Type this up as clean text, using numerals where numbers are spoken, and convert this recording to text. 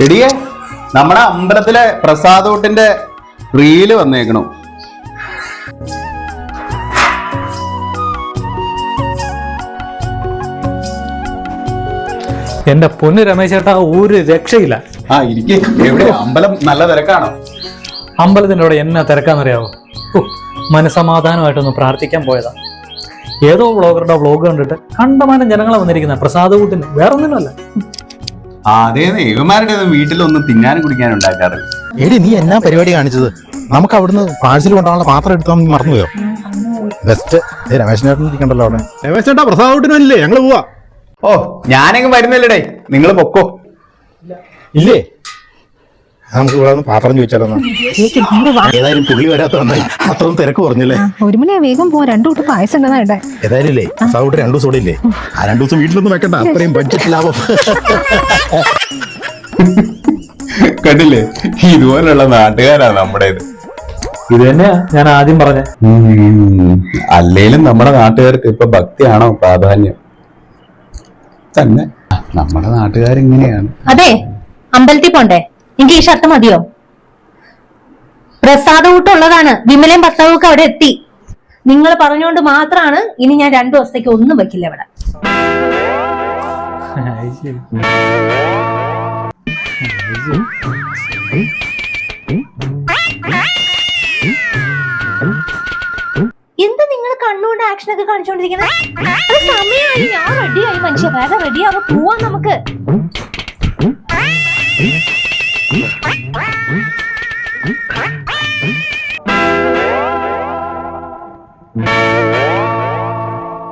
എടിയെ നമ്മുടെ അമ്പലത്തിലെ പ്രസാദൂട്ടിന്റെ റീല് വന്നേക്കണു. എന്റെ പൊന്ന് രമേശ് ചേട്ടാ, ഒരു രക്ഷയില്ല. ആ ഇരിക്കെ. എവിടെ അമ്പലം നല്ല തിരക്കാണോ? അമ്പലത്തിൻ്റെ അവിടെ എന്നാ തിരക്കാന്നറിയാവോ? മനസമാധാനമായിട്ടൊന്ന് പ്രാർത്ഥിക്കാൻ പോയതാ. ഏതോ വ്ളോഗറുടെ വ്ളോഗ് കണ്ടിട്ട് കണ്ടമാനം ജനങ്ങളെ വന്നിരിക്കുന്ന പ്രസാദകൂട്ടിന്, വേറൊന്നിനുമല്ല. അതേ ഇവന്മാരുടെ വീട്ടിലൊന്നും തിന്നാനും കുടിക്കാനും ഉണ്ടാക്കാറില്ല. എടി നീ എന്നാ പരിപാടി കാണിച്ചത്? നമുക്ക് അവിടുന്ന് പാഴ്സൽ കൊണ്ടാണല്ലോ പാത്രം എടുത്താൽ മറന്നുപോയോ? ബെസ്റ്റ്. രമേശ് ചേട്ടൻ ഇരിക്കണ്ടല്ലോ അവിടെ. രമേശ് ചേട്ടാ പ്രസാദൂട്ടിനല്ലേ ഞങ്ങള് പോവാ. ഓ ഞാനെങ്ങ് വരുന്നില്ലടേ, നിങ്ങൾ പൊക്കോ. ഇല്ലേ നമുക്ക് ഇവിടെ ഒന്ന് പാത്രം ചോദിച്ചാലോ? ഏതായാലും പുള്ളി വരാത്ത നന്നായി, അത്രയും തിരക്ക് കുറഞ്ഞല്ലേ? ഒരു മണിയാ, വേഗം പോ. 2 കൂട്ട് പായസം ഉണ്ടെന്നാ. ഏതായാലും ഇല്ലേ പ്രസാദൂട്ട് 2 ദിവസം കൂടെ ഇല്ലേ? ആ 2 ദിവസം വീട്ടിലൊന്നും വെക്കണ്ട, അത്രയും ബഡ്ജറ്റ് ലാഭം. കണ്ടില്ലേ, ഇതുപോലുള്ള നാട്ടുകാരാ നമ്മുടെ ഇത് തന്നെയാ ഞാൻ ആദ്യം പറഞ്ഞ. അല്ലേലും നമ്മുടെ നാട്ടുകാർക്ക് ഇപ്പൊ ഭക്തിയാണോ പ്രാധാന്യം തന്നെ? നമ്മുടെ നാട്ടുകാരിങ്ങനെയാണ്. അതെ, അമ്പലത്തിൽ പോണ്ടേ? എനിക്ക് ഈ ഷർട്ട് മതിയോ? പ്രസാദകൂട്ടുള്ളതാണ്. വിമലയും ഭർത്താവും ഒക്കെ അവിടെ എത്തി. നിങ്ങൾ പറഞ്ഞുകൊണ്ട് മാത്രമാണ് ഇനി ഞാൻ 2 ദിവസത്തേക്ക് ഒന്നും വെക്കില്ല ഇവിടെ. എന്താ നിങ്ങൾ കണ്ണുകൊണ്ട് ആക്ഷൻ ഒക്കെ കാണിച്ചോണ്ടിരിക്കുന്നത്? സമയമായി, ഞാൻ റെഡിയായി. മനുഷ്യ വേഗം റെഡിയാവുക, പോവാം നമുക്ക്.